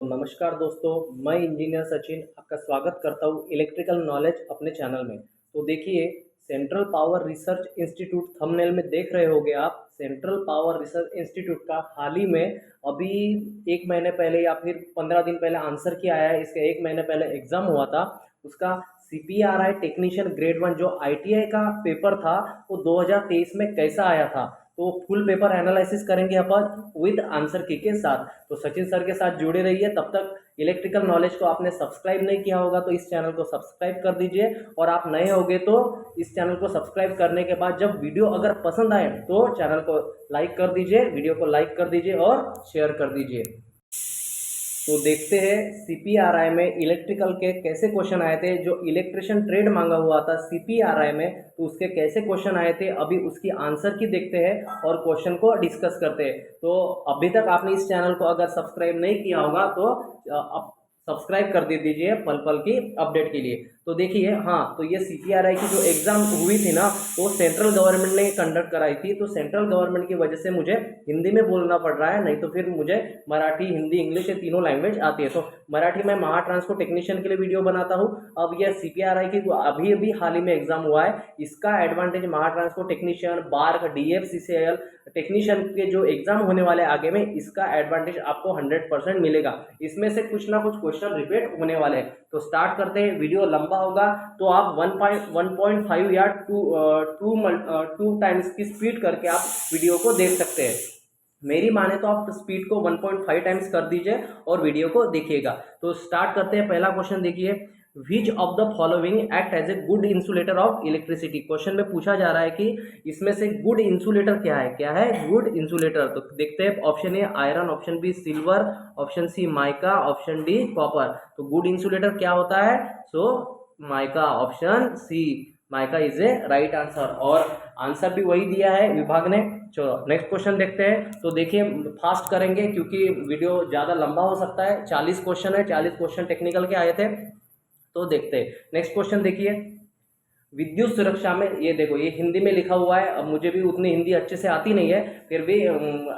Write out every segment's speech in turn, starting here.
नमस्कार दोस्तों, मैं इंजीनियर सचिन आपका स्वागत करता हूँ इलेक्ट्रिकल नॉलेज अपने चैनल में। तो देखिए, central power research institute thumbnail में देख रहे होंगे आप। सेंट्रल पावर रिसर्च इंस्टीट्यूट का हाल ही में अभी 1 महीने पहले या फिर 15 दिन पहले आंसर किया आया है। इसके 1 महीने पहले एग्जाम हुआ था। उसका CPRI टेक्नीशियन ग्रेड 1 जो ITI का पेपर था वो 2023 में कैसा आया था, तो फुल पेपर एनालिसिस करेंगे अपन विद आंसर की के साथ। तो सचिन सर के साथ जुड़े रहिए। तब तक इलेक्ट्रिकल नॉलेज को आपने सब्सक्राइब नहीं किया होगा तो इस चैनल को सब्सक्राइब कर दीजिए, और आप नए होंगे तो इस चैनल को सब्सक्राइब करने के बाद जब वीडियो अगर पसंद आए तो चैनल को लाइक कर दीजिए, वीडियो को लाइक कर दीजिए और शेयर कर दीजिए। तो देखते हैं CPRI में इलेक्ट्रिकल के कैसे क्वेश्चन आए थे। जो इलेक्ट्रिशियन ट्रेड मांगा हुआ था CPRI में, तो उसके कैसे क्वेश्चन आए थे अभी उसकी आंसर की देखते हैं और क्वेश्चन को डिस्कस करते हैं। तो अभी तक आपने इस चैनल को अगर सब्सक्राइब नहीं किया होगा तो अब सब्सक्राइब कर दे दीजिए पल पल की अपडेट के लिए। तो देखिए, हाँ, तो ये CPRI की जो एग्ज़ाम हुई थी ना, तो सेंट्रल गवर्नमेंट ने कंडक्ट कराई थी। तो सेंट्रल गवर्नमेंट की वजह से मुझे हिंदी में बोलना पड़ रहा है, नहीं तो फिर मुझे मराठी, हिंदी, इंग्लिश ये तीनों लैंग्वेज आती है। तो मराठी में महाट्रांसको टेक्नीशियन के लिए वीडियो बनाता हूँ। अब यह CPRI की अभी अभी हाल ही में एग्जाम हुआ है, इसका advantage Mahatransco technician, BARC, DF CCIL technician के जो एग्जाम होने वाले आगे में, इसका एडवांटेज आपको 100% मिलेगा। इसमें से कुछ ना कुछ क्वेश्चन रिपीट होने वाले हैं। तो स्टार्ट करते हैं। वीडियो लंबा होगा तो आप 1.5 या 2 टाइम्स की स्पीड करके आप वीडियो को देख सकते हैं। मेरी माने तो आप स्पीड को 1.5 टाइम्स कर दीजिए और वीडियो को देखिएगा। तो स्टार्ट करते हैं। पहला क्वेश्चन देखिए, which of the following act as a good insulator of electricity. Question में पूछा जा रहा है कि इसमें से गुड इंसुलेटर क्या है, क्या है गुड इंसुलेटर। तो देखते हैं। Option A iron, option B silver, option C mica, option D copper. तो गुड इंसुलेटर क्या होता है? So mica, option C mica is a right answer, और आंसर भी वही दिया है विभाग ने। चलो नेक्स्ट क्वेश्चन देखते हैं। तो देखिए, फास्ट करेंगे क्योंकि वीडियो ज़्यादा लंबा हो सकता है। 40 क्वेश्चन है, 40 क्वेश्चन टेक्निकल के आए थे। तो देखते हैं नेक्स्ट क्वेश्चन। देखिए, विद्युत सुरक्षा में, ये देखो ये हिंदी में लिखा हुआ है। अब मुझे भी उतनी हिंदी अच्छे से आती नहीं है, फिर भी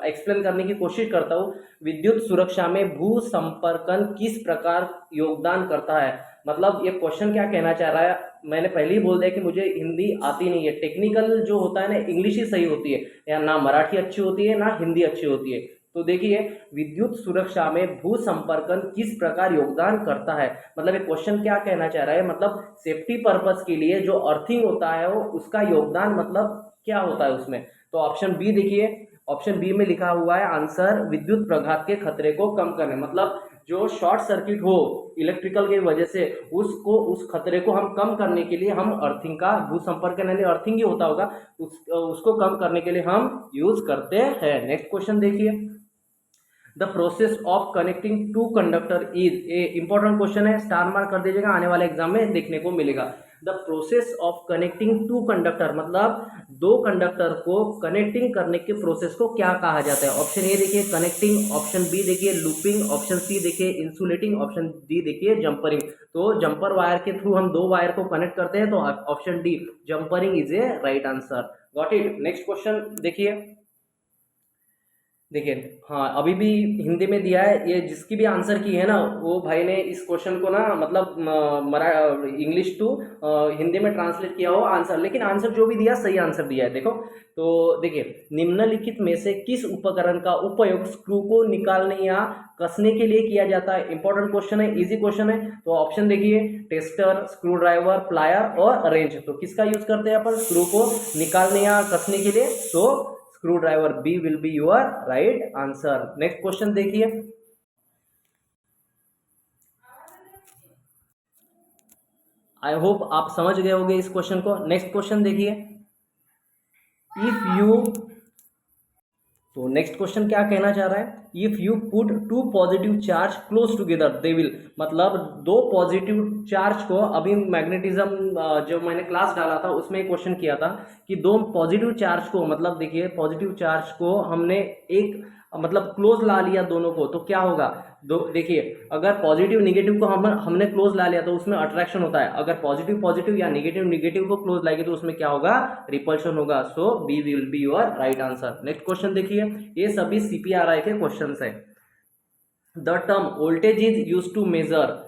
एक्सप्लेन करने की कोशिश करता हूँ। विद्युत सुरक्षा में भू संपर्कन किस प्रकार योगदान करता है। मतलब ये क्वेश्चन क्या कहना चाह रहा है, मैंने पहले ही बोल दिया कि मुझे हिंदी आती नहीं है। टेक्निकल जो होता है ना, इंग्लिश ही सही होती है, या ना मराठी अच्छी होती है ना हिंदी अच्छी होती है। तो देखिए, विद्युत सुरक्षा में भू संपर्कन किस प्रकार योगदान करता है। मतलब ये क्वेश्चन क्या कहना चाह रहा है, मतलब सेफ्टी पर्पस के लिए जो अर्थिंग होता है वो उसका योगदान मतलब क्या होता है उसमें। तो ऑप्शन बी देखिए, ऑप्शन बी में लिखा हुआ है आंसर, विद्युत प्रघात के खतरे को कम करने। मतलब जो शॉर्ट सर्किट हो इलेक्ट्रिकल की वजह से, उस खतरे को हम कम करने के लिए हम अर्थिंग का, भू संपर्क यानी अर्थिंग ही होता होगा, उसको कम करने के लिए हम यूज करते हैं। नेक्स्ट क्वेश्चन देखिए, the process of connecting two conductor is a important question है, स्टार मार्क कर दीजिएगा, आने वाले एग्जाम में देखने को मिलेगा। The process of connecting two conductor, मतलब दो कंडक्टर को कनेक्टिंग करने के प्रोसेस को क्या कहा जाता है। ऑप्शन ए देखिए कनेक्टिंग, ऑप्शन बी देखिए लूपिंग, ऑप्शन सी देखिए इंसुलेटिंग, ऑप्शन डी देखिए जंपरिंग। तो जंपर वायर के थ्रू हम दो वायर को कनेक्ट करते हैं, तो option D jumpering is a right answer. Got it. Next question देखिए, देखिए, हाँ अभी भी हिंदी में दिया है। ये जिसकी भी आंसर की है ना, वो भाई ने इस क्वेश्चन को ना मतलब मरा इंग्लिश टू हिंदी में ट्रांसलेट किया हो आंसर, लेकिन आंसर जो भी दिया सही आंसर दिया है। देखो, तो देखिए, निम्नलिखित में से किस उपकरण का उपयोग स्क्रू को निकालने या कसने के लिए किया जाता है। इंपॉर्टेंट क्वेश्चन है, इजी क्वेश्चन है। तो ऑप्शन देखिए, टेस्टर, स्क्रू ड्राइवर, प्लायर और रेंच। तो किसका यूज करते हैं अपन स्क्रू को निकालने या कसने के लिए? तो screwdriver, B will be your right answer. Next question देखिए, आई होप आप समझ गए होंगे इस क्वेश्चन को। नेक्स्ट क्वेश्चन देखिए, इफ यू, तो नेक्स्ट क्वेश्चन क्या कहना चाह रहा है, if you put two positive charge close together they will. मतलब दो पॉजिटिव चार्ज को, अभी मैग्नेटिज्म जो मैंने क्लास डाला था उसमें क्वेश्चन किया था कि दो पॉजिटिव चार्ज को, मतलब देखिए पॉजिटिव चार्ज को हमने एक मतलब क्लोज ला लिया दोनों को, तो क्या होगा। दो देखिए, अगर पॉजिटिव निगेटिव को हमने क्लोज ला लिया तो उसमें अट्रैक्शन होता है। अगर पॉजिटिव पॉजिटिव या निगेटिव निगेटिव को क्लोज लाएंगे तो उसमें क्या होगा, रिपल्शन होगा। So B will be your right answer. Next question देखिए, ये सभी CPRI के क्वेश्चन है। The term voltage is use to measure,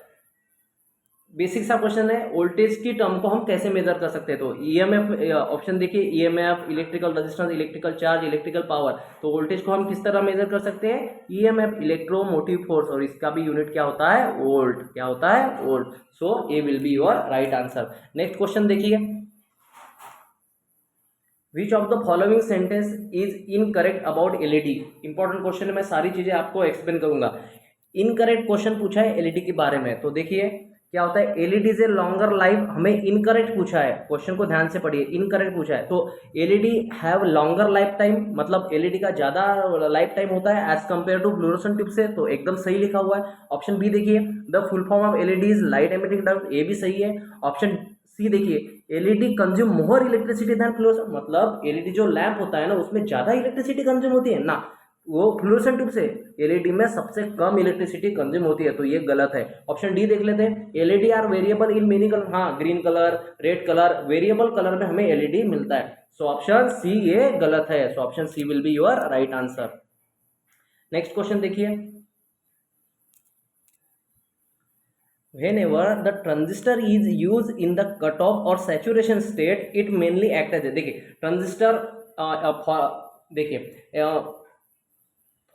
basic सा क्वेश्चन है, वोल्टेज की टर्म को हम कैसे मेजर कर सकते हैं। तो ईएमएफ, ऑप्शन देखिए, EMF, electrical resistance, electrical charge, electrical power. तो वोल्टेज को हम किस तरह मेजर कर सकते हैं, ईएमएफ, इलेक्ट्रोमोटिव फोर्स, और इसका भी यूनिट क्या होता है, वोल्ट। क्या होता है, volt. So A will be your right answer. Next question देखिए, which of the following sentence is incorrect about LED. Important question है, मैं सारी चीजें आपको एक्सप्लेन करूंगा। इनकरेक्ट क्वेश्चन पूछा है एलईडी के बारे में, तो देखिए क्या होता है, एलईडी से लॉन्गर लाइफ, हमें इनकरेक्ट पूछा है, क्वेश्चन को ध्यान से पढ़िए, इनकरेक्ट पूछा है। तो LED have longer life time, मतलब एलईडी का ज्यादा लाइफ टाइम होता है as compare to fluorescent tube से, तो एकदम सही लिखा हुआ है। ऑप्शन बी देखिए, the full form of LED is light emitting duct, ये भी सही है। ऑप्शन सी देखिए, LED consume more electricity than fluorescent, मतलब एलईडी जो लैंप होता है ना, उसमें ज्यादा इलेक्ट्रिसिटी कंज्यूम होती है ना, वो फ्लोरोसेंट ट्यूब से एलईडी में सबसे कम इलेक्ट्रिसिटी कंज्यूम होती है, तो ये गलत है। ऑप्शन डी देख लेते हैं, LED are variable in many colour, हाँ green colour, red colour, variable colour में हमें एलईडी मिलता है। सो ऑप्शन सी ये गलत है। So option C will be your right answer. Next question देखिए, whenever the transistor is used in the cutoff or saturation state it mainly act as, देखिए transistor, देखिए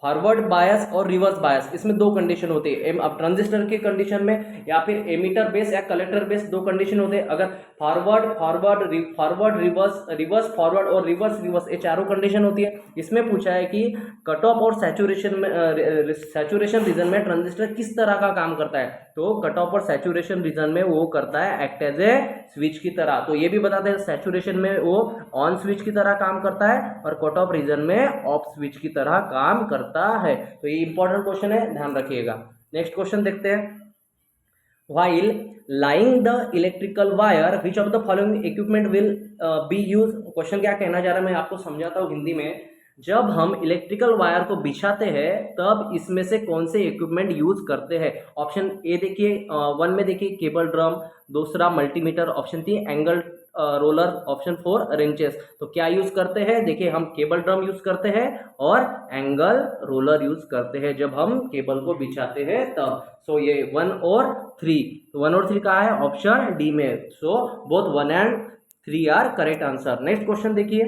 फॉरवर्ड बायस और reverse bias, इसमें दो condition होती है। अब transistor के कंडीशन में या फिर एमीटर बेस या कलेक्टर बेस, दो कंडीशन होते हैं। अगर forward forward reverse, reverse forward और रिवर्स रिवर्स, ये चारों कंडीशन होती है। इसमें पूछा है कि कट ऑफ और सैचुरेशन में, सैचुरेशन रीजन में ट्रांजिस्टर किस तरह का काम करता है। तो कट ऑफ और सैचुरेशन रीजन में वो करता है एक्ट एज ए स्विच की तरह। तो ये भी बताते हैं, सैचुरेशन में वो ऑन स्विच की तरह काम करता है और कट ऑफ रीजन में ऑफ स्विच की तरह काम करता है। तो ये इंपॉर्टेंट क्वेश्चन है, ध्यान रखिएगा। नेक्स्ट क्वेश्चन देखते हैं, while lying the electrical wire which of the following equipment will be used। Question क्या कहना चाह रहा है, मैं आपको समझाता हूँ हिंदी में। जब हम इलेक्ट्रिकल वायर को बिछाते हैं तब इसमें से कौन से इक्विपमेंट यूज करते हैं। ऑप्शन ए देखिए, वन में देखिए केबल ड्रम, दूसरा मल्टीमीटर, ऑप्शन थी angle roller, option four ranches. तो क्या यूज करते हैं, देखिए हम केबल ड्रम यूज करते हैं और एंगल रोलर यूज करते हैं जब हम केबल को बिछाते हैं तब। सो ये 1 और 3, तो 1 और 3 कहाँ है, ऑप्शन डी में। So both 1 and 3 are correct answer. Next question देखिए,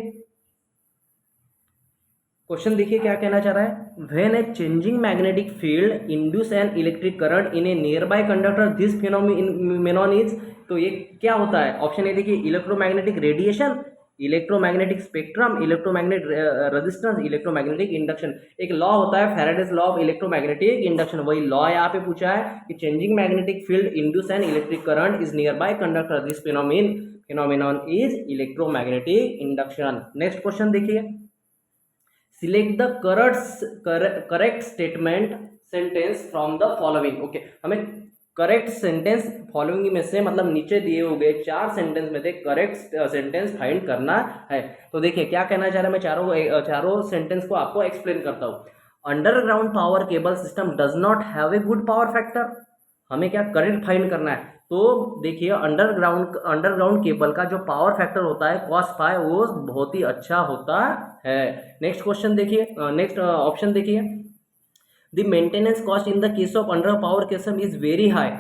क्वेश्चन देखिए क्या कहना चाह रहा है, when a changing magnetic field induce an electric current in a near by conductor this phenomenon is. तो ये क्या होता है, ऑप्शन ए देखिए, electromagnetic radiation, electromagnetic spectrum, electromagnetic resistance, electromagnetic induction. एक लॉ होता है Faraday's law of electromagnetic induction, वही लॉ यहाँ पे पूछा है कि changing magnetic field induce an electric current is near bye conductor this phenomenon is electromagnetic induction. Next question देखिए, select the correct statement sentence from the following. Okay, हमें correct sentence following में से, मतलब नीचे दिए हुए गए 4 सेंटेंस में से करेक्ट सेंटेंस फाइंड करना है। तो देखिए क्या कहना चाह रहा है, मैं चारों सेंटेंस को आपको एक्सप्लेन करता हूँ। Underground power cable system does not have a good power factor, हमें क्या करेक्ट फाइंड करना है। तो देखिए अंडरग्राउंड केबल का जो पावर फैक्टर होता है कॉस फाई, वो बहुत ही अच्छा होता है। नेक्स्ट क्वेश्चन देखिए, नेक्स्ट ऑप्शन देखिए, the maintenance cost in the case of under power cable is very high.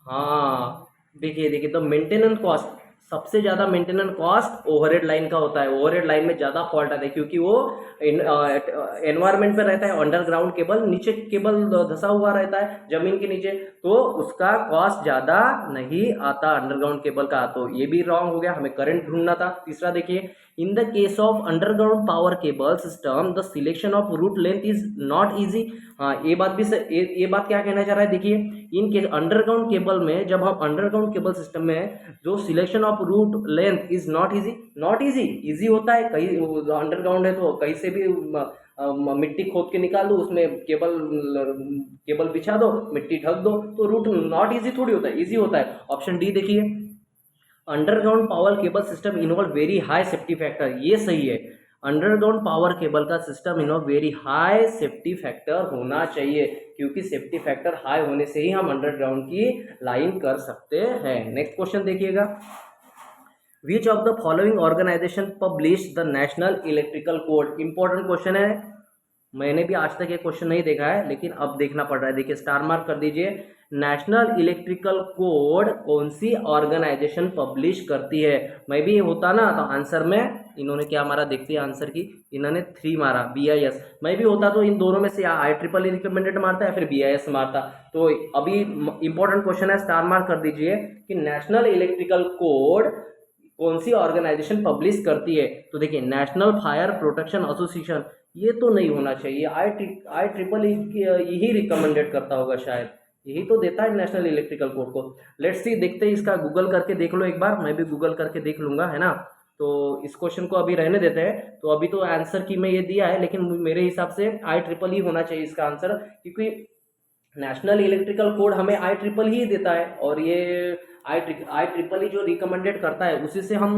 हाँ देखिए द मेंटेनेंस कॉस्ट, सबसे ज़्यादा मेंटेनेंस कॉस्ट ओवरहेड लाइन का होता है। ओवरहेड लाइन में ज़्यादा फॉल्ट आता है क्योंकि वो एनवायरमेंट पे रहता है। अंडरग्राउंड केबल, नीचे केबल धंसा हुआ रहता है जमीन के नीचे, तो उसका कॉस्ट ज़्यादा नहीं आता अंडरग्राउंड केबल का। तो ये भी रॉन्ग हो गया, हमें करंट ढूंढना था। तीसरा देखिए, in the case of underground power cable system the selection of route length is not easy. हाँ ये बात भी ये बात क्या कहना चाह रहा है, देखिए इन केस अंडरग्राउंड केबल में, जब हम अंडरग्राउंड केबल सिस्टम में जो selection of route length is not easy, easy होता है। कहीं अंडरग्राउंड है तो कहीं से भी मिट्टी खोद के निकाल दो, उसमें केबल बिछा दो, मिट्टी ढक दो, तो रूट नॉट ईजी थोड़ी होता है, ईजी होता है। ऑप्शन डी देखिए, underground power cable system involve very high safety factor, ये सही है। अंडरग्राउंड पावर केबल का system involve very high safety factor होना चाहिए, क्योंकि सेफ्टी फैक्टर हाई होने से ही हम अंडरग्राउंड की लाइन कर सकते हैं। नेक्स्ट क्वेश्चन देखिएगा, which of the following organisation publish the national electrical code. Important question है, मैंने भी आज तक ये क्वेश्चन नहीं देखा है, लेकिन अब देखना पड़ रहा है। देखिए स्टार मार्क कर दीजिए। नेशनल इलेक्ट्रिकल कोड कौन सी ऑर्गेनाइजेशन पब्लिश करती है? मैं भी ये होता ना तो आंसर में इन्होंने क्या मारा, देखते हैं आंसर की। इन्होंने 3 मारा, BIS। मैं भी होता तो इन दोनों में से या IEEE रिकमेंडेड मारता या फिर BIS मारता। तो अभी इंपॉर्टेंट क्वेश्चन है, स्टार मार्क कर दीजिए कि नेशनल इलेक्ट्रिकल कोड कौन सी ऑर्गेनाइजेशन पब्लिश करती है? तो देखिए नेशनल फायर प्रोटेक्शन एसोसिएशन, ये तो नहीं होना चाहिए। IEEE यही रिकमेंडेड करता होगा शायद, यही तो देता है नेशनल इलेक्ट्रिकल कोड को। लेट्स सी, देखते हैं इसका, गूगल करके देख लो एक बार, मैं भी गूगल करके देख लूंगा, है ना। तो इस क्वेश्चन को अभी रहने देते हैं। तो अभी तो आंसर की में ये दिया है, लेकिन मेरे हिसाब से IEEE होना चाहिए इसका आंसर, क्योंकि नेशनल इलेक्ट्रिकल कोड हमें IEEE ही देता है, और ये IEEE जो रिकमेंडेड करता है उसी से हम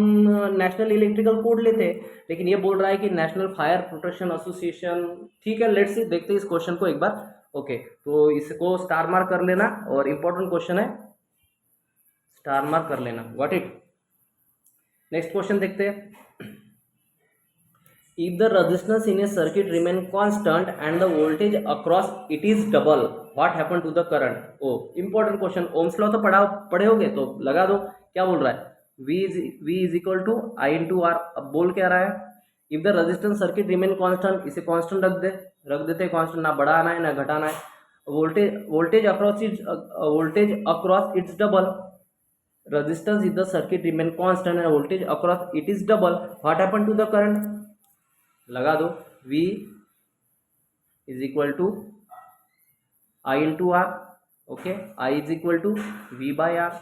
नेशनल इलेक्ट्रिकल कोड लेते हैं। लेकिन ये बोल रहा है कि नेशनल फायर प्रोटेक्शन एसोसिएशन। ठीक है, लेट्स सी, देखते हैं इस क्वेश्चन को एक बार। ओके, तो इसको स्टार मार्क कर लेना, और इम्पोर्टेंट क्वेश्चन है, स्टार मार्क कर लेना, गॉट इट। नेक्स्ट क्वेश्चन देखते हैं। If the resistance in a circuit remain constant and the voltage across it is double, what happen to the current? Oh important question, Ohm's law तो पढ़े होगे, तो लगा दो। क्या बोल रहा है? V is equal to I into R। अब बोल क्या रहा है? If the resistance circuit remain constant, इसे constant रख देते constant, ना बढ़ाना है ना घटाना है। voltage across its double, resistance in the circuit remain constant and voltage across it is double, what happen to the current? लगा दो। V is equal to I into R. Okay, I is equal to V by R.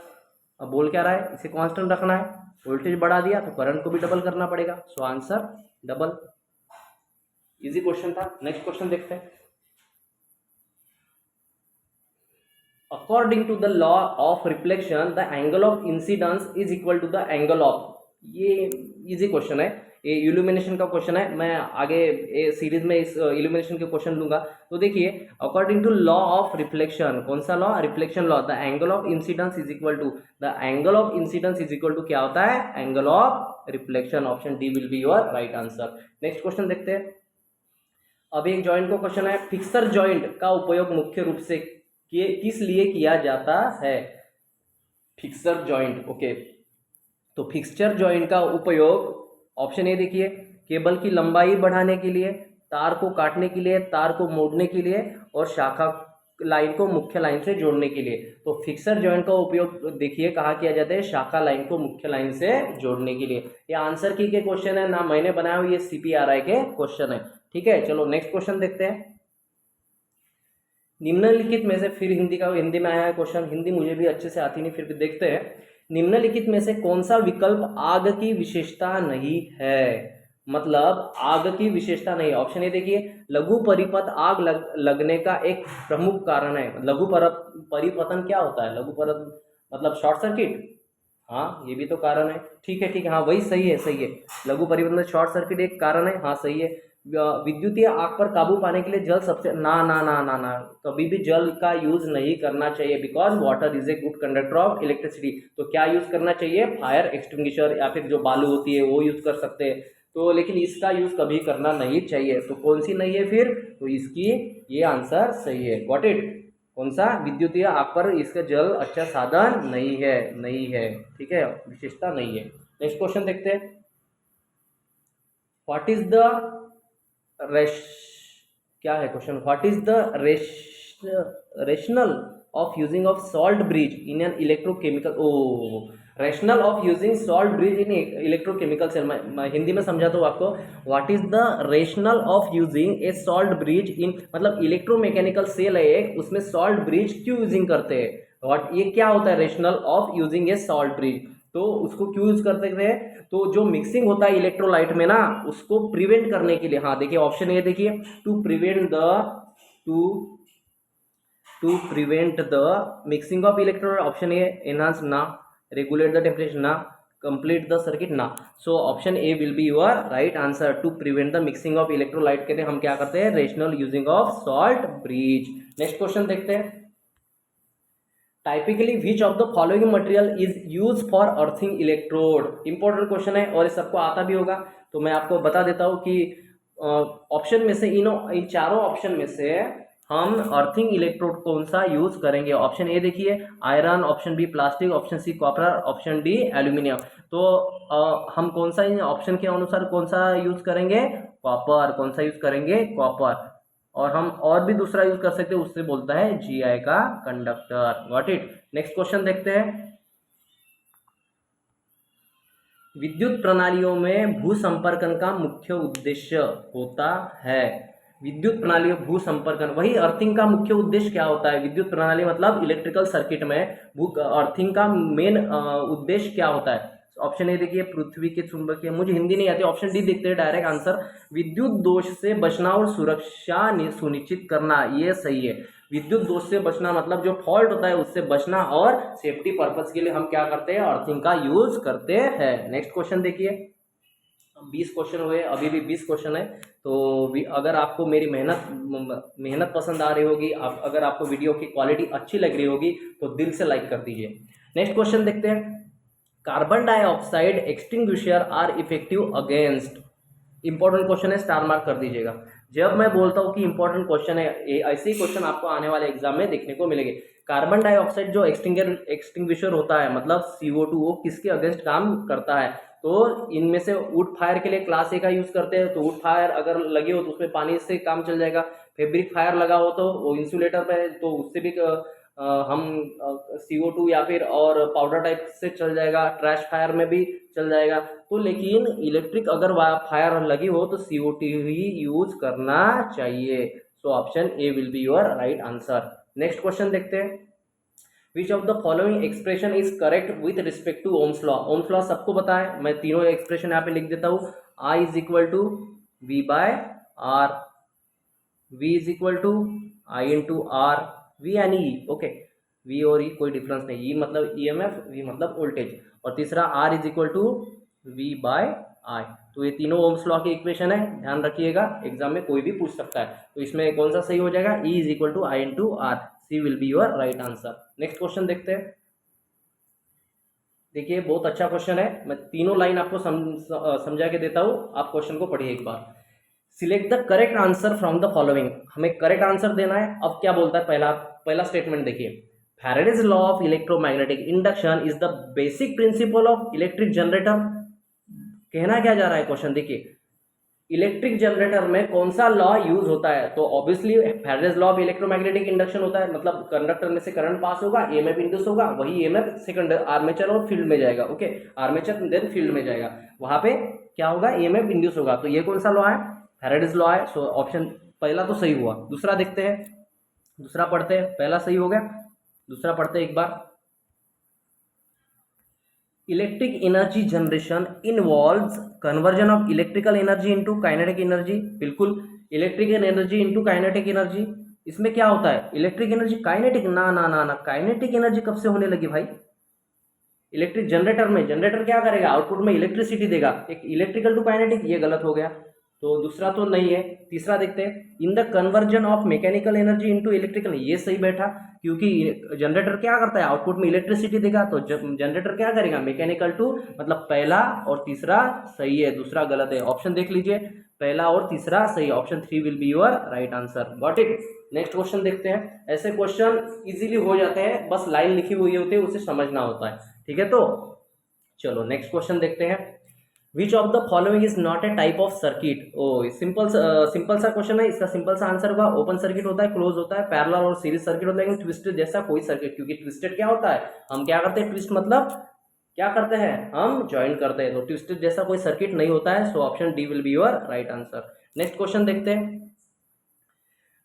अब बोल क्या रहा है? इसे constant रखना है, वोल्टेज बढ़ा दिया तो करंट को भी डबल करना पड़ेगा, so answer double. Easy question था। नेक्स्ट क्वेश्चन देखते हैं। According to the law of reflection the angle of incidence is equal to the angle of, ये इजी क्वेश्चन है, ये इल्यूमिनेशन का क्वेश्चन है। मैं आगे सीरीज में इस इल्यूमिनेशन के क्वेश्चन लूंगा। तो देखिए, according to law of reflection, कौन सा लॉ? Reflection law. The angle of incidence is equal to, the angle of incidence is equal to क्या होता है? Angle of reflection. Option D will be your right answer. Next question देखते हैं। अब एक जॉइंट का क्वेश्चन है, फिक्सर जॉइंट का उपयोग मुख्य रूप से किस लिए किया जाता है? Fixer joint, okay. तो फिक्सचर जॉइंट का उपयोग, ऑप्शन ए देखिए, केबल की लंबाई बढ़ाने के लिए, तार को काटने के लिए, तार को मोड़ने के लिए, और शाखा लाइन को मुख्य लाइन से जोड़ने के लिए। तो फिक्सर जॉइंट का उपयोग देखिए कहाँ किया जाता है? शाखा लाइन को मुख्य लाइन से जोड़ने के लिए। ये आंसर की के क्वेश्चन है ना, मैंने बनाया हुआ, ये CPRI के क्वेश्चन है। ठीक है, चलो नेक्स्ट क्वेश्चन देखते हैं। निम्नलिखित में से, फिर हिंदी में आया है क्वेश्चन, हिंदी मुझे भी अच्छे से आती नहीं, फिर भी देखते हैं। निम्नलिखित में से कौन सा विकल्प आग की विशेषता नहीं है? मतलब आग की विशेषता नहीं। ऑप्शन ए देखिए, लघु परिपथ आग लगने का एक प्रमुख कारण है। लघु परिपतन क्या होता है? लघु परिपथ मतलब शॉर्ट सर्किट, हाँ ये भी तो कारण है। ठीक है, हाँ वही सही है, सही है। लघु परिपतन शॉर्ट सर्किट एक कारण है, हाँ सही है। विद्युतीय आग पर काबू पाने के लिए जल सबसे, ना ना ना ना ना, कभी भी जल का यूज नहीं करना चाहिए, because water is a good conductor of electricity. तो क्या यूज करना चाहिए? फायर एक्सटिंग्विशर, या फिर जो बालू होती है वो यूज कर सकते हैं। तो लेकिन इसका यूज कभी करना नहीं चाहिए। तो कौन सी नहीं है फिर? तो इसकी ये आंसर सही है, गॉट इट। कौन सा? विद्युतीय आग पर इसका जल अच्छा साधन नहीं है, नहीं है। ठीक है, विशेषता नहीं है। नेक्स्ट क्वेश्चन देखते हैं। व्हाट इज द क्या है question? What is the rational of using of salt bridge in an electrochemical, rational of using salt bridge in electrochemical cell. मैं हिंदी में समझाता हूँ आपको। What is the rational of using a salt bridge in, मतलब electromechanical cell है एक, उसमें salt bridge क्यों यूजिंग करते हैं? व्हाट, ये क्या होता है rational of using a salt bridge? तो उसको क्यों यूज करते हैं? तो जो मिक्सिंग होता है इलेक्ट्रोलाइट में ना, उसको प्रिवेंट करने के लिए। हाँ देखिए, ऑप्शन ए देखिए, to prevent the mixing of electrolyte. Option A, enhance ना, रेगुलेट द टेम्परेचर ना, कंप्लीट द सर्किट ना। So option A will be your right answer. To prevent the mixing of electrolyte के लिए हम क्या करते हैं? Rational using of salt bridge. Next question देखते हैं। Typically which of the following material is use for earthing electrode? Important question है और ये सबको आता भी होगा, तो मैं आपको बता देता हूँ कि ऑप्शन में से इन चारों ऑप्शन में से हम अर्थिंग इलेक्ट्रोड कौन सा यूज करेंगे? ऑप्शन ए देखिए iron, option B plastic, option C copper, option D aluminium. तो हम कौन सा इन ऑप्शन के अनुसार कौन सा यूज करेंगे? कॉपर। कौन सा यूज करेंगे? कॉपर। और हम और भी दूसरा यूज कर सकते हैं, उससे बोलता है जीआई का conductor. Got it. Next question देखते हैं। विद्युत प्रणालियों में भू संपर्कन का मुख्य उद्देश्य होता है। विद्युत प्रणालियों भू संपर्कन, वही अर्थिंग का मुख्य उद्देश्य क्या होता है? विद्युत प्रणाली मतलब इलेक्ट्रिकल सर्किट में भू अर्थिंग का मेन उद्देश्य क्या होता है? ऑप्शन ए देखिए पृथ्वी के चुंबकीय, मुझे हिंदी नहीं आती, ऑप्शन डी देखते हैं डायरेक्ट आंसर, विद्युत दोष से बचना और सुरक्षा सुनिश्चित करना। ये सही है। विद्युत दोष से बचना मतलब जो फॉल्ट होता है उससे बचना, और सेफ्टी पर्पस के लिए हम क्या करते हैं? अर्थिंग का यूज करते हैं। नेक्स्ट क्वेश्चन देखिए। 20 क्वेश्चन हुए, अभी भी 20 क्वेश्चन है। तो अगर आपको मेरी मेहनत पसंद आ रही होगी, अगर आपको वीडियो की क्वालिटी अच्छी लग रही होगी तो दिल से लाइक कर दीजिए। नेक्स्ट क्वेश्चन देखते हैं। Carbon dioxide extinguisher are effective against. Important question है, स्टार मार्क कर दीजिएगा। जब मैं बोलता हूँ कि इंपॉर्टेंट क्वेश्चन है, ऐसे ही क्वेश्चन आपको आने वाले एग्जाम में देखने को मिलेंगे। कार्बन डाइऑक्साइड जो एक्सटिंग्विशर होता है मतलब CO2, वो किसके अगेंस्ट काम करता है? तो इनमें से वुड फायर के लिए क्लास ए का यूज करते हैं। तो वुड फायर अगर लगे हो तो उसमें पानी से काम चल जाएगा। फैब्रिक फायर लगा हो तो वो इंसुलेटर पे, तो उससे भी हम CO2 या फिर और पाउडर टाइप से चल जाएगा। ट्रैश फायर में भी चल जाएगा। तो लेकिन इलेक्ट्रिक अगर फायर लगी हो तो CO2 ही यूज करना चाहिए। So option A will be your right answer. Next question देखते हैं। Which of the following expression is correct with respect to Ohm's law? Ohm's law सबको पता है, मैं तीनों एक्सप्रेशन यहाँ पे लिख देता हूँ। I is equal to V by R, V is equal to I into R, V यानी E। ओके, V और E कोई डिफरेंस नहीं, E मतलब EMF, V मतलब वोल्टेज, और तीसरा R is equal to V by I। तो ये तीनों ओम्स लॉ की इक्वेशन है, ध्यान रखिएगा, एग्जाम में कोई भी पूछ सकता है। तो इसमें कौन सा सही हो जाएगा? E is equal to I into R, C will be your right answer. Next question देखते हैं। देखिए बहुत अच्छा क्वेश्चन है, मैं तीनों लाइन आपको समझा के देता हूँ, आप क्वेश्चन को पढ़िए एक बार। Select the correct answer from the following, हमें करेक्ट आंसर देना है। अब क्या बोलता है? पहला स्टेटमेंट देखिए, Faraday's law of electromagnetic induction is the basic principle of electric generator. कहना क्या जा रहा है क्वेश्चन? देखिए इलेक्ट्रिक जनरेटर में कौन सा लॉ यूज होता है? तो obviously Faraday's law of electromagnetic induction होता है, मतलब कंडक्टर में से करंट पास होगा, EMF इंड्यूस होगा, वही EMF सेकंड आर्मेचर और फील्ड में जाएगा। ओके, आर्मेचर देन फील्ड में जाएगा, वहां पे क्या होगा? EMF इंड्यूस होगा। तो ये कौन सा लॉ है? फैराडेज लॉ है। सो ऑप्शन पहला तो सही हुआ। दूसरा देखते हैं, दूसरा पढ़ते हैं। पहला सही हो गया, दूसरा पढ़ते हैं एक बार। Electric energy generation involves conversion of electrical energy into kinetic energy. बिल्कुल, electric energy into kinetic energy. इसमें क्या होता है? इलेक्ट्रिक एनर्जी काइनेटिक, ना ना ना ना, काइनेटिक एनर्जी कब से होने लगी भाई? इलेक्ट्रिक जनरेटर में, जनरेटर क्या करेगा? आउटपुट में इलेक्ट्रिसिटी देगा। एक इलेक्ट्रिकल टू काइनेटिक, ये गलत हो गया, तो दूसरा तो नहीं है। तीसरा देखते हैं, in the conversion of mechanical energy into electrical, ये सही बैठा, क्योंकि जनरेटर क्या करता है? आउटपुट में इलेक्ट्रिसिटी देगा, तो जनरेटर क्या करेगा? मैकेनिकल टू, मतलब पहला और तीसरा सही है, दूसरा गलत है। ऑप्शन देख लीजिए, पहला और तीसरा सही, option 3 will be your right answer. Got it. Next question देखते हैं। ऐसे क्वेश्चन इजीली हो जाते हैं, बस लाइन लिखी हुई होती है, उसे समझना होता है, ठीक है। तो चलो नेक्स्ट क्वेश्चन देखते हैं। Which of the following is not a type of circuit? Oh simple सा क्वेश्चन है, इसका सिंपल सा आंसर होगा ओपन सर्किट होता है, क्लोज होता है, पैरेलल और सीरीज सर्किट होता है, लेकिन ट्विस्टेड जैसा कोई सर्किट, क्योंकि ट्विस्टेड क्या होता है? हम क्या करते हैं? ट्विस्ट मतलब क्या करते हैं? हम ज्वाइन करते हैं। तो ट्विस्टेड जैसा कोई सर्किट नहीं होता है। So option D will be your right answer. Next question देखते हैं।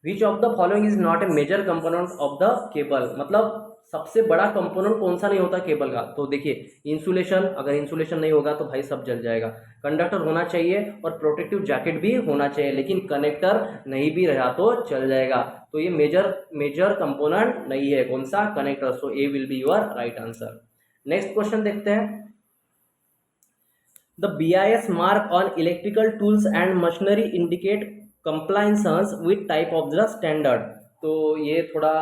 Which of the following is not a major component of the cable? मतलब सबसे बड़ा कंपोनेंट कौन सा नहीं होता केबल का? तो देखिए इंसुलेशन, अगर इंसुलेशन नहीं होगा तो भाई सब जल जाएगा। कंडक्टर होना चाहिए और प्रोटेक्टिव जैकेट भी होना चाहिए, लेकिन कनेक्टर नहीं भी रहा तो चल जाएगा। तो ये मेजर कंपोनेंट नहीं है, कौन सा? Connector. So A will be your right answer. Next question देखते हैं। The BIS mark on electrical tools and machinery indicate compliance with type of the standard. तो ये थोड़ा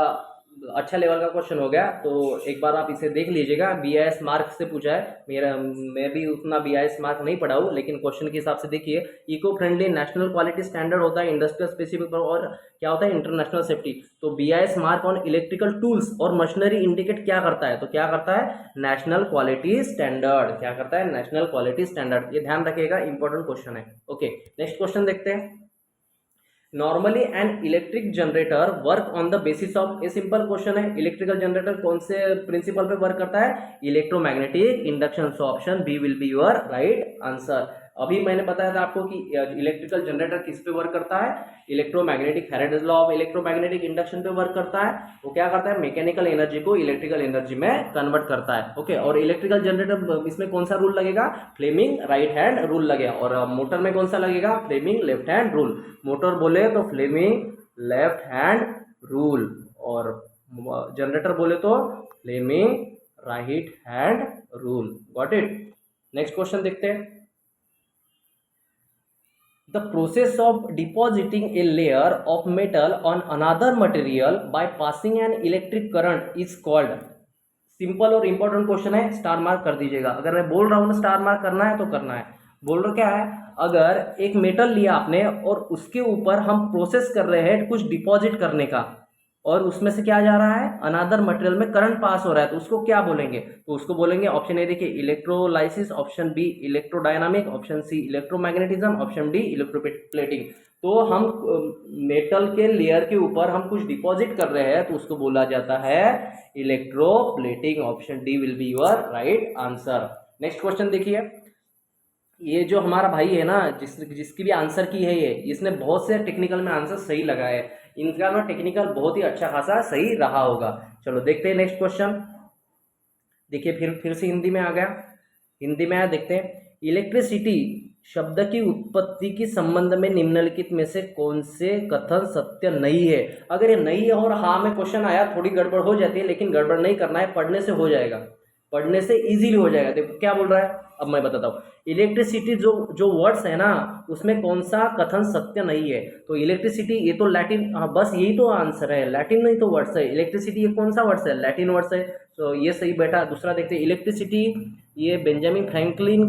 अच्छा लेवल का क्वेश्चन हो गया, तो एक बार आप इसे देख लीजिएगा। BIS मार्क से पूछा है, मैं भी उतना BIS मार्क नहीं पढ़ा हूँ, लेकिन क्वेश्चन के हिसाब से देखिए, eco friendly national quality standard होता है, इंडस्ट्रियल स्पेसिफिक और क्या होता है, इंटरनेशनल सेफ्टी। तो BIS mark on electrical tools और मशीनरी इंडिकेट क्या करता है, तो क्या करता है, नेशनल क्वालिटी स्टैंडर्ड। क्या करता है, नेशनल क्वालिटी स्टैंडर्ड। ये ध्यान रखिएगा, इंपॉर्टेंट क्वेश्चन है। ओके, नेक्स्ट क्वेश्चन देखते हैं। Normally an electric generator work on the basis of, ये सिंपल क्वेश्चन है, इलेक्ट्रिकल जनरेटर कौन से प्रिंसिपल पे वर्क करता है, electromagnetic induction. So option B will be your right answer. अभी मैंने बताया था आपको कि इलेक्ट्रिकल जनरेटर किस पे वर्क करता है, electromagnetic, Faraday's law of electromagnetic induction पे वर्क करता है। वो क्या करता है, मैकेनिकल एनर्जी को इलेक्ट्रिकल एनर्जी में कन्वर्ट करता है। ओके, और इलेक्ट्रिकल जनरेटर इसमें कौन सा रूल लगेगा, फ्लेमिंग राइट हैंड रूल लगेगा, और मोटर में कौन सा लगेगा, Fleming left hand rule. Motor बोले तो फ्लेमिंग लेफ्ट हैंड रूल, और जनरेटर बोले तो Fleming right hand rule. Got it. Next question देखते हैं। The process of depositing a layer of metal on another material by passing an electric current is called। Simple और important question है, star mark कर दीजिएगा। अगर मैं बोल रहा हूँ ना स्टार मार्क करना है तो करना है। बोल रहा क्या है, अगर एक मेटल लिया आपने और उसके ऊपर हम प्रोसेस कर रहे हैं कुछ डिपॉजिट करने का, और उसमें से क्या जा रहा है, अनादर मटेरियल में करंट पास हो रहा है, तो उसको क्या बोलेंगे, तो उसको बोलेंगे, ऑप्शन ए देखिए, electrolysis, option B electrodynamic, option C electromagnetism, option D electroplating. तो हम मेटल के लेयर के ऊपर हम कुछ डिपॉजिट कर रहे हैं, तो उसको बोला जाता है electroplating. Option D will be your right answer. Next question देखिए। ये जो हमारा भाई है ना, जिसकी भी आंसर की है ये, इसने बहुत से टेक्निकल में आंसर सही लगाए है। इनका ना टेक्निकल बहुत ही अच्छा खासा सही रहा होगा। चलो देखते हैं नेक्स्ट क्वेश्चन। देखिए फिर से हिंदी में आ गया। हिंदी में आया, देखते हैं। इलेक्ट्रिसिटी शब्द की उत्पत्ति के संबंध में निम्नलिखित में से कौन से कथन सत्य नहीं है। अगर ये नहीं है और हाँ में क्वेश्चन आया, थोड़ी गड़बड़ हो जाती है, लेकिन गड़बड़ नहीं करना है, पढ़ने से हो जाएगा, पढ़ने से इजीली हो जाएगा। देखो क्या बोल रहा है, अब मैं बताता हूँ। इलेक्ट्रिसिटी जो जो वर्ड्स है ना, उसमें कौन सा कथन सत्य नहीं है, तो इलेक्ट्रिसिटी ये तो लैटिन, हाँ बस यही तो आंसर है, लैटिन नहीं तो वर्ड्स है। इलेक्ट्रिसिटी ये कौन सा वर्ड्स है, लैटिन वर्ड्स है, तो ये सही बैठा। दूसरा देखते हैं, इलेक्ट्रिसिटी ये बेंजामिन फ्रैंकलिन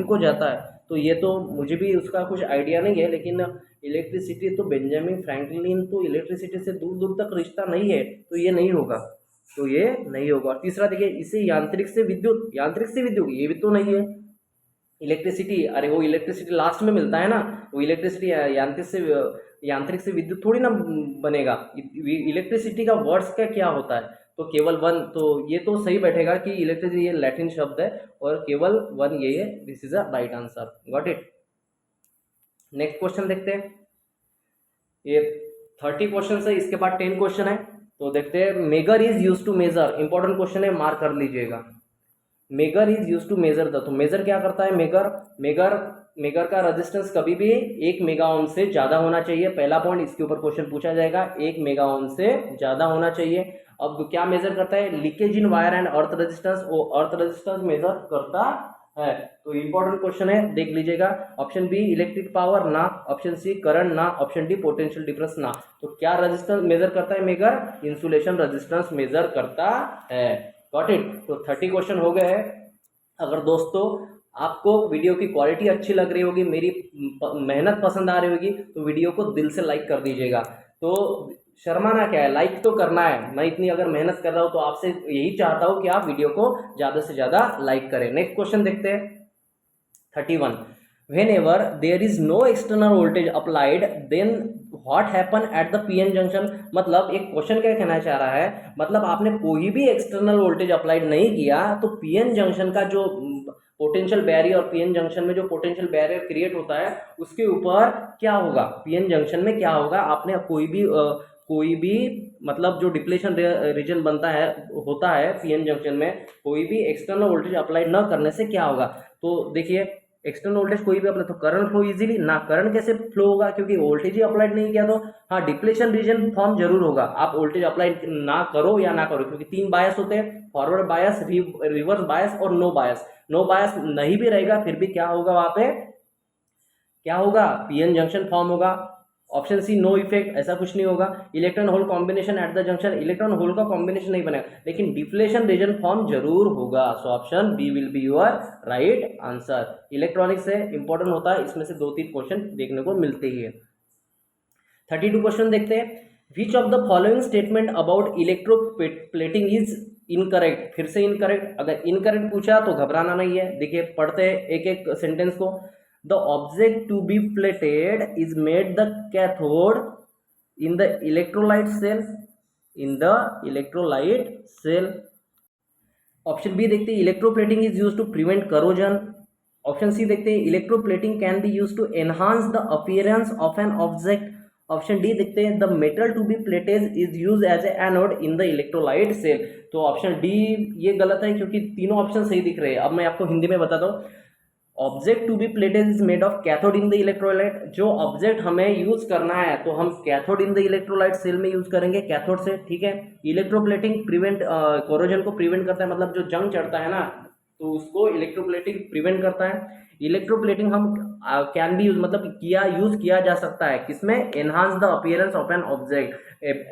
को जाता है, तो ये तो मुझे भी उसका कुछ आइडिया नहीं है, लेकिन इलेक्ट्रिसिटी तो बेंजामिन फ्रैंकलिन तो इलेक्ट्रिसिटी से दूर दूर तक रिश्ता नहीं है, तो ये नहीं होगा, तो ये नहीं होगा। तीसरा देखिए, इसे यांत्रिक से विद्युत, ये भी तो नहीं है। इलेक्ट्रिसिटी, अरे वो इलेक्ट्रिसिटी लास्ट में मिलता है ना, वो इलेक्ट्रिसिटी यांत्रिक से विद्युत थोड़ी ना बनेगा। इलेक्ट्रिसिटी का वर्ड्स का क्या होता है, तो केवल वन, तो ये तो सही बैठेगा कि इलेक्ट्रिसिटी ये लैटिन शब्द है और केवल वन ये है। This is a right answer. Got it. Next question देखते हैं। ये 30 क्वेश्चन है, इसके बाद 10 क्वेश्चन है, तो देखते हैं। Megger is use to measure, important question है, मार्क कर लीजिएगा। Megger is use to measure the, तो मेजर क्या करता है, मेगर का रेजिस्टेंस कभी भी 1 मेगा ओम से ज़्यादा होना चाहिए। पहला पॉइंट, इसके ऊपर क्वेश्चन पूछा जाएगा, 1 मेगा ओम से ज़्यादा होना चाहिए। अब क्या मेजर करता है, leakage in wire and earth resistance, वो अर्थ रेजिस्टेंस मेजर करता है। तो इंपॉर्टेंट क्वेश्चन है, देख लीजिएगा। ऑप्शन बी इलेक्ट्रिक पावर ना, ऑप्शन सी करंट ना, ऑप्शन डी पोटेंशियल डिफरेंस ना। तो क्या रेजिस्टेंस मेजर करता है मेगर, इंसुलेशन रेजिस्टेंस मेजर करता है। Got it. तो 30 क्वेश्चन हो गए हैं। अगर दोस्तों आपको वीडियो की क्वालिटी अच्छी लग रही होगी, मेरी मेहनत पसंद आ रही होगी, तो वीडियो को दिल से लाइक कर दीजिएगा। तो शर्माना क्या है, लाइक तो करना है। मैं इतनी अगर मेहनत कर रहा हूँ तो आपसे यही चाहता हूँ कि आप वीडियो को ज़्यादा से ज़्यादा लाइक करें। नेक्स्ट क्वेश्चन देखते हैं। 31, whenever there is no external voltage applied then what happen at the pn junction। मतलब एक क्वेश्चन क्या कहना चाह रहा है, मतलब आपने कोई भी एक्सटर्नल वोल्टेज अप्लाइड नहीं किया, तो पीएन जंक्शन का जो पोटेंशियल बैरियर, और पीएन जंक्शन में जो पोटेंशियल बैरियर क्रिएट होता है उसके ऊपर क्या होगा, पीएन जंक्शन में क्या होगा। आपने कोई भी मतलब जो डिप्लेशन रीजन बनता है, होता है पीएन जंक्शन में, कोई भी एक्सटर्नल वोल्टेज अप्लाई न करने से क्या होगा। तो देखिए, एक्सटर्नल वोल्टेज कोई भी अप्लाई, तो करंट फ्लो इजीली ना, करंट कैसे फ्लो होगा, क्योंकि वोल्टेज ही अप्लाइड नहीं किया। तो हाँ, डिप्लेशन रीजन फॉर्म जरूर होगा, आप वोल्टेज अप्लाई ना करो या ना करो, क्योंकि 3 बायस होते हैं, फॉरवर्ड बायस, रिवर्स बायस और नो बायस। नो बायस नहीं भी रहेगा फिर भी क्या होगा, वहां पे क्या होगा, पीएन जंक्शन फॉर्म होगा। ऑप्शन सी नो इफेक्ट, ऐसा कुछ नहीं होगा। Electron hole combination at the junction, electron hole का कॉम्बिनेशन नहीं बनेगा, लेकिन डिफ्लेशन रीजन फॉर्म जरूर होगा। So option B will be your right answer. Electronics से इंपॉर्टेंट होता है, इसमें से 2-3 क्वेश्चन देखने को मिलते ही है। 32 क्वेश्चन देखते हैं। Which of the following statement about electroplating is incorrect. फिर से इनकरेक्ट, अगर इनकरेक्ट पूछा तो घबराना नहीं है। देखिए पढ़ते हैं एक एक सेंटेंस को। The object to be plated is made the cathode in the electrolyte cell, in the electrolyte cell. Option B देखते हैं, electroplating is use to prevent corrosion. Option C देखते हैं, electroplating can be use to enhance the appearance of an object. Option D देखते हैं, the metal to be plated is use as a anode in the electrolyte cell. तो option D ये गलत है, क्योंकि तीनों ऑप्शन सही दिख रहे हैं। अब मैं आपको हिंदी में बताता हूँ। Object to be plated is made of cathode in the electrolyte. जो ऑब्जेक्ट हमें यूज करना है तो हम cathode in the electrolyte cell में यूज करेंगे, कैथोड से, ठीक है। इलेक्ट्रोप्लेटिंग प्रिवेंट कोरोजन को प्रिवेंट करता है, मतलब जो जंग चढ़ता है ना तो उसको इलेक्ट्रोप्लेटिंग प्रिवेंट करता है। इलेक्ट्रोप्लेटिंग हम कैन बी यूज, मतलब यूज किया जा सकता है किसमें, enhance the appearance of an object.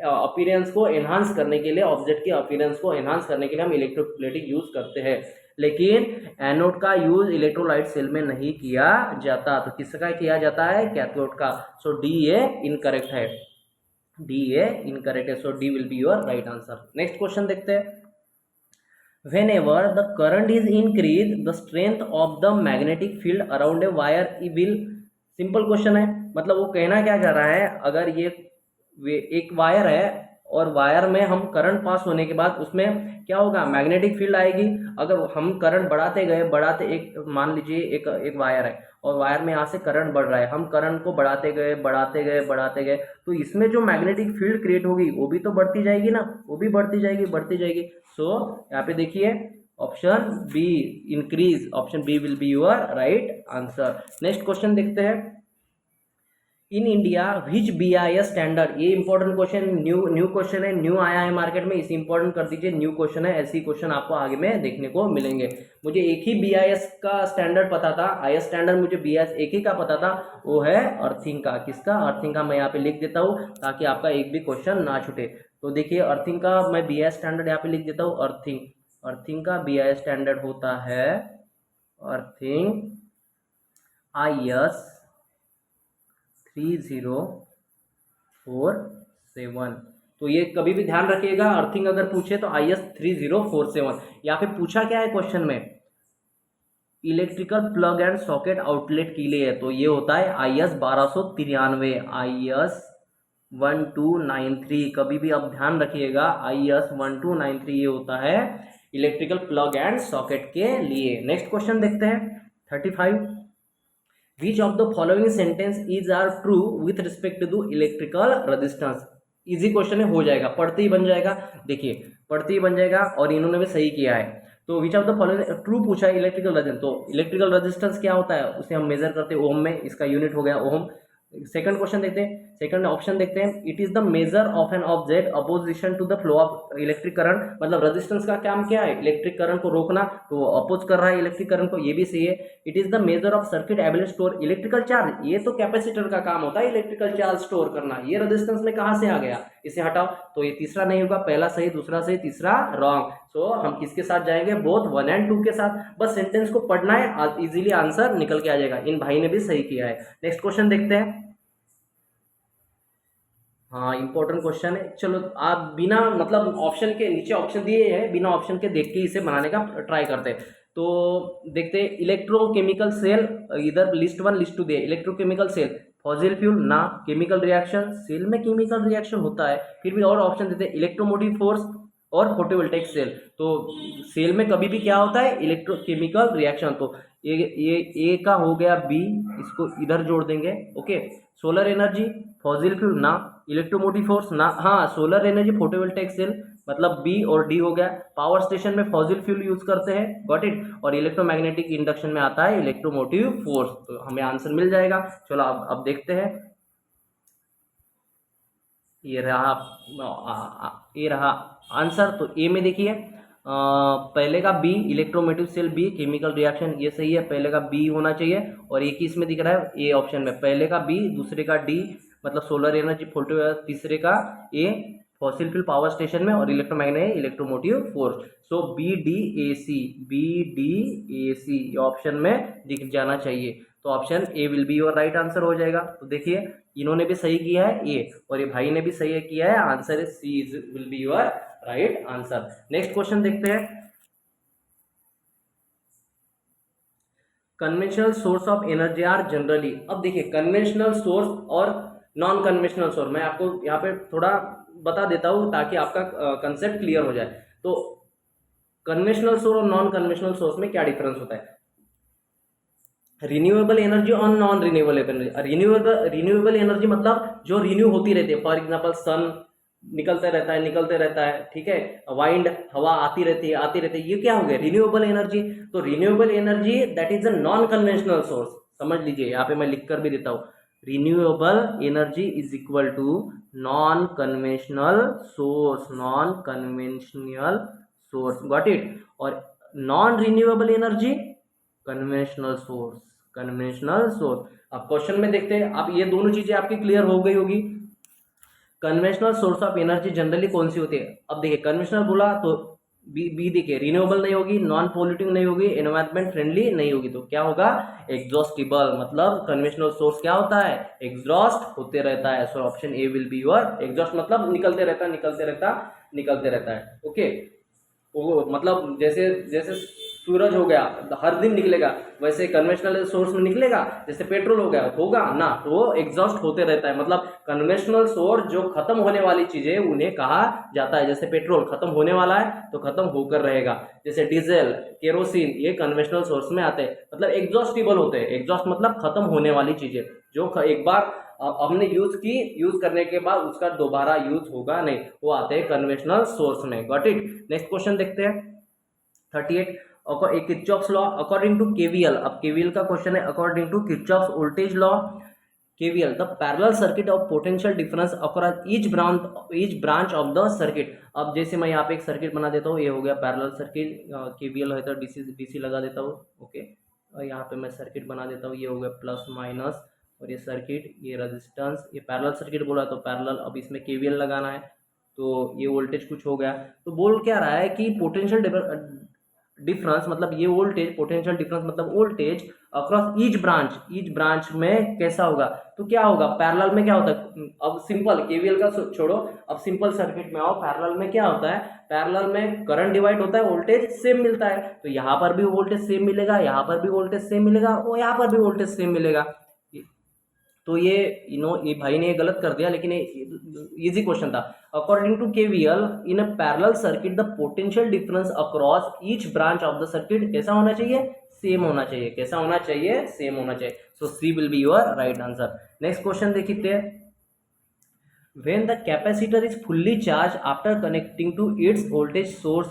Appearance को एनहांस करने के लिए, ऑब्जेक्ट की अपीयरेंस को एनहांस करने के लिए हम इलेक्ट्रोप्लेटिंग यूज करते हैं। लेकिन एनोड का यूज इलेक्ट्रोलाइट सेल में नहीं किया जाता, तो किसका किया जाता है, कैथोड का। सो डी ए इनकरेक्ट है, डी ए इनकरेक्ट है। So D will be your right answer. Next question देखते हैं। Whenever the current is increased, the strength of the magnetic field around a wire will, simple question है, मतलब वो कहना क्या चाह रहा है, अगर ये एक वायर है और वायर में हम करंट पास होने के बाद उसमें क्या होगा, मैग्नेटिक फील्ड आएगी। अगर हम करंट बढ़ाते गए एक मान लीजिए एक वायर है और वायर में यहाँ से करंट बढ़ रहा है, हम करंट को बढ़ाते गए, तो इसमें जो मैग्नेटिक फील्ड क्रिएट होगी वो भी तो बढ़ती जाएगी ना, वो भी बढ़ती जाएगी। सो यहाँ पे देखिए option B increase, option B will be your right answer. Next question देखते हैं। In India which BIS standard, ये इंपॉर्टेंट क्वेश्चन, न्यू क्वेश्चन है, न्यू आया है मार्केट में, इसे इंपॉर्टेंट कर दीजिए, न्यू क्वेश्चन है। ऐसी क्वेश्चन आपको आगे में देखने को मिलेंगे। मुझे एक ही BIS का स्टैंडर्ड पता था, IS स्टैंडर्ड मुझे BIS एक ही का पता था, वो है अर्थिंग का। किसका, अर्थिंग का। मैं यहाँ पे लिख देता हूँ ताकि आपका एक भी क्वेश्चन ना छूटे। तो देखिए अर्थिंग का मैं BIS स्टैंडर्ड यहाँ पे लिख देता हूँ। अर्थिंग का BIS स्टैंडर्ड होता है अर्थिंग IS 3047। तो ये कभी भी ध्यान रखिएगा, अर्थिंग अगर पूछे तो IS 3047। या फिर पूछा क्या है क्वेश्चन में, electrical plug and socket outlet के लिए है, तो ये होता है IS 1293, IS 1293। कभी भी आप ध्यान रखिएगा, IS 1293 ये होता है इलेक्ट्रिकल प्लग एंड सॉकेट के लिए। नेक्स्ट क्वेश्चन देखते हैं 35। Which of the following sentence is are true with respect to electrical resistance. Easy question है, हो जाएगा, पढ़ते ही बन जाएगा। देखिए पढ़ते ही बन जाएगा और इन्होंने भी सही किया है। तो विच ऑफ द फॉलोइंग ट्रू पूछा है इलेक्ट्रिकल रेजिस्टेंस, तो इलेक्ट्रिकल रेजिस्टेंस क्या होता है, उसे हम मेजर करते हैं ओम में, इसका यूनिट हो गया ओम। सेकंड क्वेश्चन देखते हैं, सेकंड ऑप्शन देखते हैं। It is the measure of an object opposition to the flow of electric current, मतलब रेजिस्टेंस का काम क्या है, इलेक्ट्रिक करंट को रोकना, तो वो अपोज कर रहा है इलेक्ट्रिक करंट को, ये भी सही है। It is the measure of circuit ability store electrical charge, ये तो कैपेसिटर का काम होता है इलेक्ट्रिकल चार्ज स्टोर करना, ये रेजिस्टेंस में कहाँ से आ गया, इसे हटाओ। तो ये तीसरा नहीं होगा, पहला सही, दूसरा सही, तीसरा रॉन्ग। सो हम किसके साथ जाएंगे, बोथ 1 और 2 के साथ। बस सेंटेंस को पढ़ना है, इजीली आंसर निकल के आ जाएगा। इन भाई ने भी सही किया है। नेक्स्ट क्वेश्चन देखते हैं। हाँ इंपॉर्टेंट क्वेश्चन है। चलो आप बिना मतलब ऑप्शन के, नीचे ऑप्शन दिए हैं, बिना ऑप्शन के देख के इसे बनाने का ट्राई करते हैं। तो देखते हैं, इलेक्ट्रोकेमिकल सेल, इधर लिस्ट 1 लिस्ट 2 दिए। इलेक्ट्रोकेमिकल सेल फॉसिल फ्यूल ना, केमिकल रिएक्शन, सेल में केमिकल रिएक्शन होता है, फिर भी और ऑप्शन देते हैं, इलेक्ट्रोमोटिव फोर्स और फोटोवोल्टेइक सेल। तो सेल में कभी भी क्या होता है, इलेक्ट्रोकेमिकल रिएक्शन। तो ये ए का हो गया बी, इसको इधर जोड़ देंगे, okay. Solar energy fossil fuel ना, इलेक्ट्रोमोटिव फोर्स ना, हाँ सोलर एनर्जी फोटोवोल्टेइक सेल, मतलब बी और डी हो गया। पावर स्टेशन में फॉसिल फ्यूल यूज करते हैं, गॉट इट। और इलेक्ट्रोमैग्नेटिक इंडक्शन में आता है इलेक्ट्रोमोटिव फोर्स, तो हमें आंसर मिल जाएगा। चलो अब देखते हैं, ये रहा आंसर। तो ए में देखिए पहले का B, electromotive cell B, chemical reaction, ये सही है, पहले का बी होना चाहिए। और एक ही इसमें दिख रहा है ए ऑप्शन में, पहले का बी, दूसरे का डी, मतलब सोलर एनर्जी, तीसरे का A fossil fuel power station में, और electromagnetic electromotive force. So B D A C ये ऑप्शन में दिख जाना चाहिए। तो option A will be your right answer हो जाएगा। तो देखिए इन्होंने भी सही किया है ए, और ये भाई ने भी सही किया है, answer is C is will be your right answer. Next question देखते हैं। Conventional source of energy are generally, अब देखिए कन्वेंशनल सोर्स और नॉन कन्वेंशनल सोर्स, मैं आपको यहाँ पे थोड़ा बता देता हूँ ताकि आपका कंसेप्ट क्लियर हो जाए। तो कन्वेंशनल सोर्स और नॉन कन्वेंशनल सोर्स में क्या डिफरेंस होता है? रिन्यूएबल एनर्जी और non renewable energy. Renewable energy मतलब जो रिन्यू होती रहती है, फॉर एग्जांपल सन निकलते रहता है, ठीक है, वाइंड हवा आती रहती है, ये क्या हो गया? Renewable energy. तो renewable energy that is a non conventional source, समझ लीजिए, यहाँ पे मैं लिख कर भी देता हूँ, renewable energy is equal to non conventional source, non conventional source, got it. और non renewable energy conventional source, conventional source. अब क्वेश्चन में देखते हैं, आप ये दोनों चीजें आपकी क्लियर हो गई होगी। Conventional source of energy generally कौन सी होती है? अब देखिए कन्वेंशनल बोला तो बी देखिए, रिन्यूएबल नहीं होगी, नॉन पॉल्यूटिंग नहीं होगी, एनवायरमेंट फ्रेंडली नहीं होगी, तो क्या होगा? एग्जॉस्टिबल। मतलब कन्वेंशनल सोर्स क्या होता है? एग्जॉस्ट होते रहता है। So option A will be your exhaust, मतलब निकलते रहता है। ओके, वो मतलब जैसे जैसे सूरज हो गया हर दिन निकलेगा, वैसे कन्वेंशनल सोर्स में निकलेगा, जैसे पेट्रोल हो गया होगा ना, तो वो एग्जॉस्ट होते रहता है। मतलब कन्वेंशनल सोर्स जो खत्म होने वाली चीजें उन्हें कहा जाता है, जैसे पेट्रोल खत्म होने वाला है तो खत्म होकर रहेगा, जैसे डीजल, केरोसिन, ये कन्वेंशनल सोर्स में आते हैं, मतलब एग्जॉस्टिबल होते हैं। एग्जॉस्ट मतलब खत्म होने वाली चीजें जो एक बार हमने यूज करने के बाद उसका दोबारा यूज होगा नहीं, वो आते हैं कन्वेंशनल सोर्स में। Got it. नेक्स्ट क्वेश्चन देखते हैं 38। Kirchhoff's law according to KVL. अब केवीएल का क्वेश्चन है, according to Kirchhoff's voltage law, KVL the parallel circuit of potential difference across each branch of the circuit. अब जैसे मैं यहाँ पे एक सर्किट बना देता हूँ, ये हो गया पैरेलल सर्किट, केवीएल है तो डीसी लगा देता हूँ। ओके, और यहाँ पे मैं सर्किट बना देता हूँ, ये हो गया प्लस माइनस, और ये सर्किट, ये रेजिस्टेंस, ये पैरेलल सर्किट बोला तो पैरेलल, अब इसमें केवीएल लगाना है, तो ये वोल्टेज कुछ हो गया। तो बोल क्या रहा है कि पोटेंशियल डिफरेंस मतलब ये वोल्टेज, पोटेंशियल डिफरेंस मतलब वोल्टेज अक्रॉस ईच ब्रांच में कैसा होगा? तो क्या होगा? पैरेलल में क्या होता है? अब सिंपल केवीएल का छोड़ो, अब सिंपल सर्किट में आओ। पैरेलल में क्या होता है? पैरेलल में करंट डिवाइड होता है, वोल्टेज सेम मिलता है, तो यहाँ पर भी वोल्टेज सेम मिलेगा, यहाँ पर भी वोल्टेज सेम मिलेगा, और यहाँ पर भी वोल्टेज सेम मिलेगा। तो ये भाई ने ये गलत कर दिया, लेकिन ये इजी क्वेश्चन था। According to KVL in a parallel circuit the potential difference across each branch of the circuit कैसा होना चाहिए? सेम होना चाहिए। कैसा होना चाहिए? सेम होना चाहिए। So C will be your right answer. Next question देखते हैं। When the capacitor is fully charged after connecting to its voltage source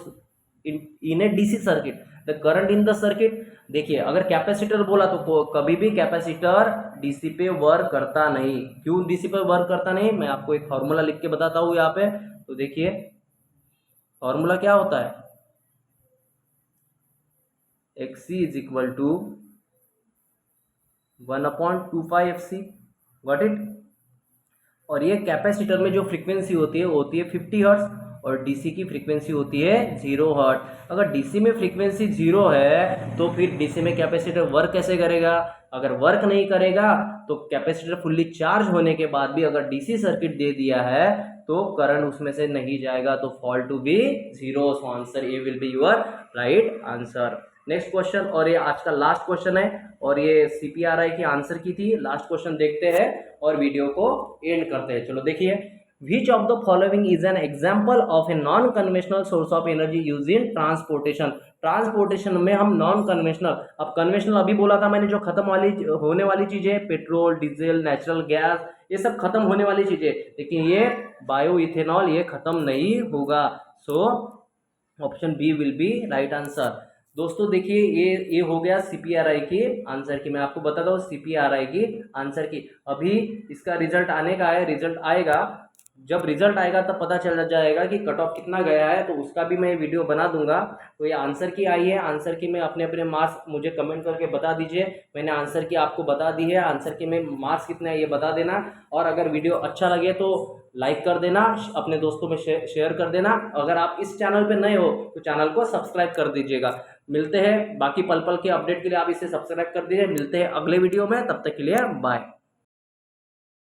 in a DC circuit, the current in the circuit, देखिए अगर capacitor बोला तो कभी भी capacitor DC पे work करता नहीं। क्यों डीसी पे वर्क करता नहीं? मैं आपको एक फॉर्मूला लिख के बताता हूँ यहाँ पे। तो देखिए फॉर्मूला क्या होता है, XC is equal to 1/2πfc, got it. और ये कैपेसिटर में जो फ्रीक्वेंसी होती है वो होती है 50 हर्ट्ज, और डीसी की फ्रीक्वेंसी होती है 0 हर्ट्ज। अगर डीसी में फ्रीक्वेंसी 0 है तो फिर डीसी में कैपेसिटर वर्क कैसे करेगा? अगर वर्क नहीं करेगा तो कैपेसिटर फुल्ली चार्ज होने के बाद भी अगर डीसी सर्किट दे दिया है तो करंट उसमें से नहीं जाएगा, तो fall to be 0। So answer A will be your right answer. Next question, और ये आज का लास्ट क्वेश्चन है, और ये सीपीआरआई की आंसर की थी। लास्ट क्वेश्चन देखते हैं और वीडियो को एंड करते हैं। चलो देखिए, which of the following is an example of a non conventional source of energy use in transportation. Transportation में हम नॉन कन्वेंशनल, अब कन्वेंशनल अभी बोला था मैंने, जो खत्म होने वाली चीजें, पेट्रोल, डीजल, नेचुरल गैस, ये सब खत्म होने वाली चीजें, लेकिन ये बायो इथेनॉल ये खत्म नहीं होगा। So option B will be right answer. दोस्तों देखिए ये हो गया सीपीआरआई की आंसर की। मैं आपको बताता हूँ सीपीआरआई की आंसर की। अभी इसका रिजल्ट आने का है, रिजल्ट आएगा जब रिजल्ट आएगा तब पता चल जाएगा कि कट ऑफ कितना गया है, तो उसका भी मैं वीडियो बना दूंगा। तो ये आंसर की आई है, आंसर की में अपने अपने मार्क्स मुझे कमेंट करके बता दीजिए। मैंने आंसर की आपको बता दी है, आंसर की में मार्क्स कितना है ये बता देना। और अगर वीडियो अच्छा लगे तो लाइक कर देना, अपने दोस्तों में शेयर कर देना। अगर आप इस चैनल पे नए हो तो चैनल को सब्सक्राइब कर दीजिएगा। मिलते हैं बाकी पल पल के अपडेट के लिए, आप इसे सब्सक्राइब कर दीजिए। मिलते हैं अगले वीडियो में, तब तक के लिए बाय।